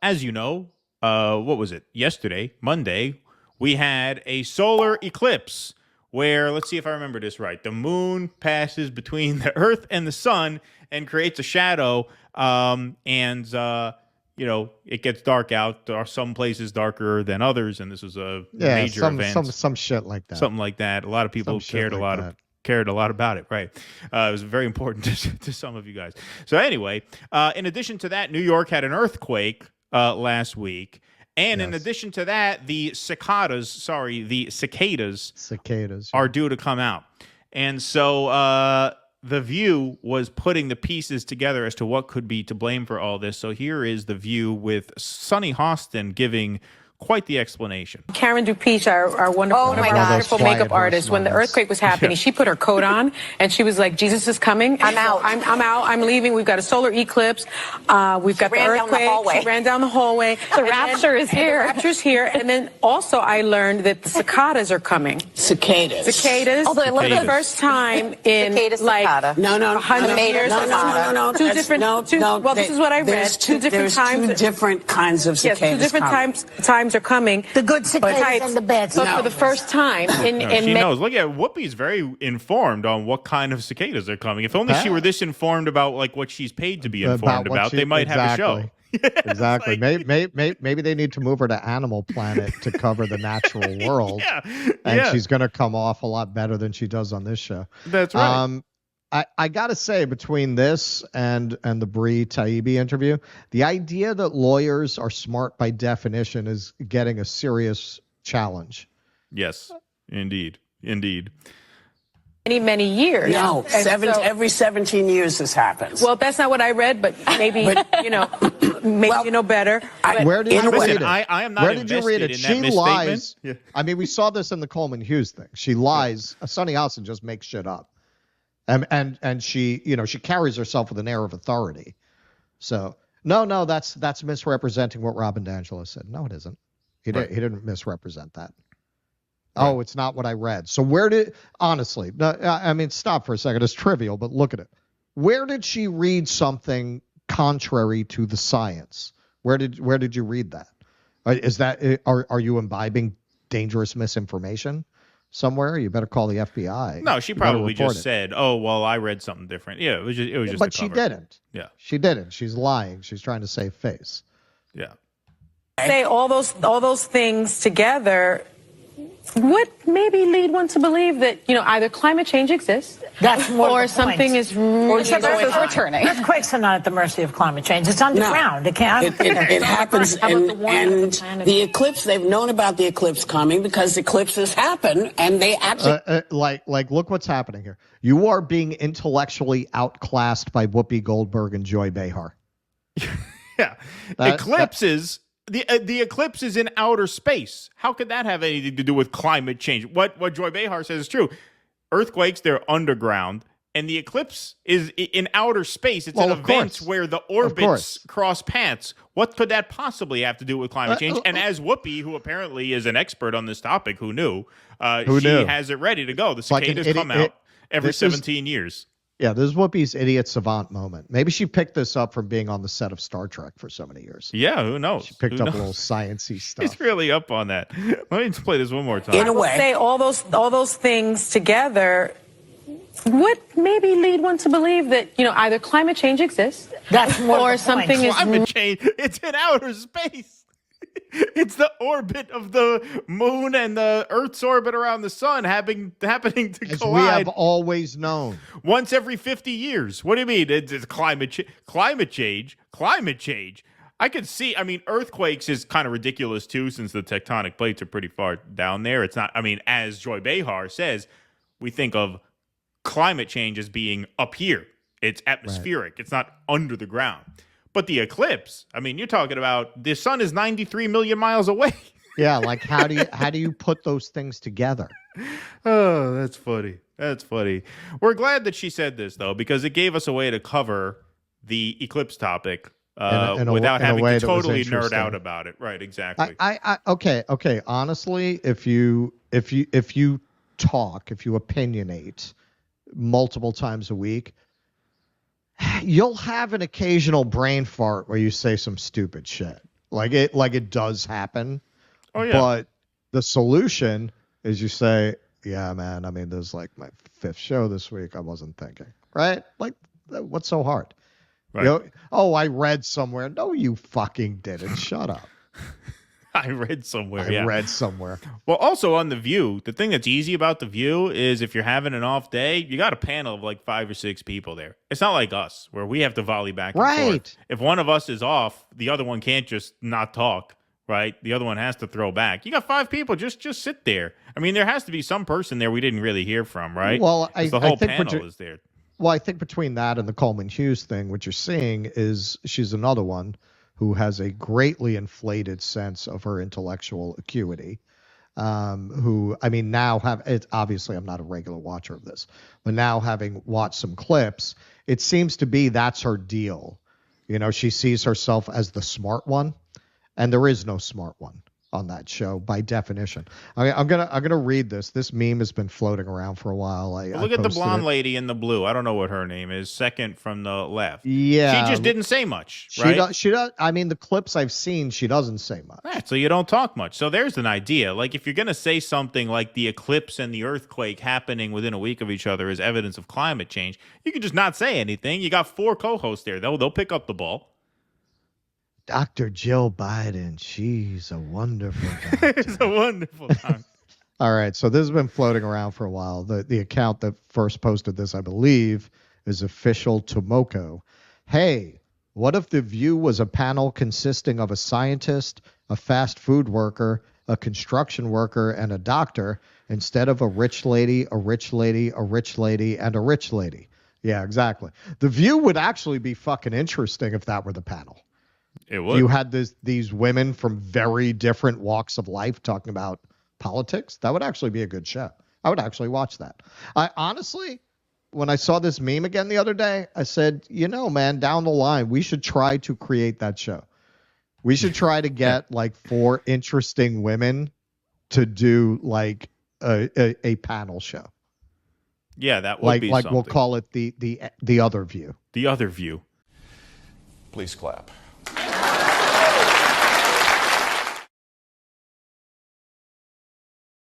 as you know, what was it? Yesterday, Monday, we had a solar eclipse where, let's see if I remember this right, the moon passes between the Earth and the sun and creates a shadow, it gets dark out. There are some places darker than others, and this was a major event. Some shit like that. Something like that. A lot of people cared a lot about it, right? It was very important to some of you guys. So anyway, in addition to that, New York had an earthquake last week. And in addition to that, the cicadas are due to come out. And so The View was putting the pieces together as to what could be to blame for all this. So here is The View with Sunny Hostin giving quite the explanation. Karen Dupeach, our wonderful makeup artist, when the earthquake was happening, she put her coat on and she was like, Jesus is coming. I'm out. I'm out. I'm leaving. We've got a solar eclipse. We've got the earthquake. She ran down the hallway. The rapture is here. The rapture's here. And then also I learned that the cicadas are coming. Cicadas. Although I love the first time in like no, 100 years. No. Two different. Well, this is what I read. Two different times. Two different kinds of cicadas. Yes, two different times are coming. The good cicadas and the bad cicadas. So for the first time in she knows. Look at Whoopi's very informed on what kind of cicadas are coming. If only she were this informed about like what she's paid to be informed about, they might have a show. Exactly. Maybe they need to move her to Animal Planet to cover the natural world. She's going to come off a lot better than she does on this show. That's right. I got to say, between this and the Bree Taibbi interview, the idea that lawyers are smart by definition is getting a serious challenge. Yes, indeed. Many years. No, every 17 years this happens. Well, that's not what I read, but maybe, you know better. Where did you read it? I am not Where did you read it? She lies. Yeah. I mean, we saw this in the Coleman Hughes thing. She lies. Sunny Hostin just makes shit up. And she, she carries herself with an air of authority. So no, that's misrepresenting what Robin D'Angelo said. No, it isn't. He didn't misrepresent that. Right. Oh, it's not what I read. So honestly, I mean, stop for a second. It's trivial, but look at it. Where did she read something contrary to the science? Where did you read that? Are you imbibing dangerous misinformation somewhere? You better call the FBI. No, she probably just said, "Oh, well, I read something different." Yeah, it was just. But she didn't. Yeah, she didn't. She's lying. She's trying to save face. Yeah. Say all those things together would maybe lead one to believe that either climate change exists, or something is returning. Earthquakes are not at the mercy of climate change. It's underground. It can't. It happens, and the eclipse. They've known about the eclipse coming because eclipses happen, and they actually like look what's happening here. You are being intellectually outclassed by Whoopi Goldberg and Joy Behar. Yeah, eclipses. The eclipse is in outer space. How could that have anything to do with climate change? What Joy Behar says is true. Earthquakes, they're underground, and the eclipse is in outer space. It's an event where the orbits cross paths. What could that possibly have to do with climate change? And as Whoopi, who apparently is an expert on this topic, who knew, has it ready to go. The cicadas come out every 17 years. Yeah, this is Whoopi's idiot savant moment. Maybe she picked this up from being on the set of Star Trek for so many years. Yeah, who knows? She picked up a little sciencey stuff. She's really up on that. Let me just play this one more time. In a way, say all those things together would maybe lead one to believe that either climate change exists, or something is climate change. It's in outer space. It's the orbit of the moon and the Earth's orbit around the sun happening to collide. As we have always known. Once every 50 years. What do you mean? It's climate change. I could see, earthquakes is kind of ridiculous too, since the tectonic plates are pretty far down there. It's not, as Joy Behar says, we think of climate change as being up here. It's atmospheric. Right. It's not under the ground. But the eclipse, you're talking about the sun is 93 million miles away. Yeah, like how do you put those things together? Oh, that's funny. We're glad that she said this, though, because it gave us a way to cover the eclipse topic without having to totally nerd out about it. Right, exactly. Okay. Honestly, if you talk, if you opinionate multiple times a week, you'll have an occasional brain fart where you say some stupid shit. Like it does happen. Oh yeah. But the solution is you say, yeah, man, I mean, there's like my 5th show this week. I wasn't thinking, right? Like, what's so hard? Right. You know, oh, I read somewhere. No, you fucking didn't. Shut up. I read somewhere. I read somewhere. Well, also on The View, the thing that's easy about The View is if you're having an off day, you got a panel of like 5 or 6 people there. It's not like us where we have to volley back and forth. If one of us is off, the other one can't just not talk, right? The other one has to throw back. You got 5 people, just sit there. I mean, there has to be some person there we didn't really hear from, right? Well, the whole panel is there. Well, I think between that and the Coleman Hughes thing, what you're seeing is she's another one who has a greatly inflated sense of her intellectual acuity, who, I mean, now obviously I'm not a regular watcher of this, but now having watched some clips, it seems to be that's her deal. You know, she sees herself as the smart one, and there is no smart one on that show by definition. I'm gonna read this. This meme has been floating around for a while. Look at the blonde lady in the blue. I don't know what her name is. Second from the left. Yeah, she just didn't say much. Right? She does. I mean, the clips I've seen, she doesn't say much. Right, so you don't talk much. So there's an idea. Like if you're gonna say something like the eclipse and the earthquake happening within a week of each other is evidence of climate change, you can just not say anything. You got 4 co-hosts there. They'll pick up the ball. Dr. Jill Biden, she's a wonderful doctor. She's a wonderful doctor. All right, so this has been floating around for a while. The account that first posted this, I believe, is Official Tomoko. Hey, what if The View was a panel consisting of a scientist, a fast food worker, a construction worker, and a doctor, instead of a rich lady, a rich lady, a rich lady, and a rich lady? Yeah, exactly. The View would actually be fucking interesting if that were the panel. It would. You had these women from very different walks of life talking about politics. That would actually be a good show. I would actually watch that. I honestly, when I saw this meme again the other day, I said, you know, man, down the line, we should try to create that show. We should try to get like 4 interesting women to do like a panel show. Yeah, that would be like something. We'll call it the other view. The other view. Please clap.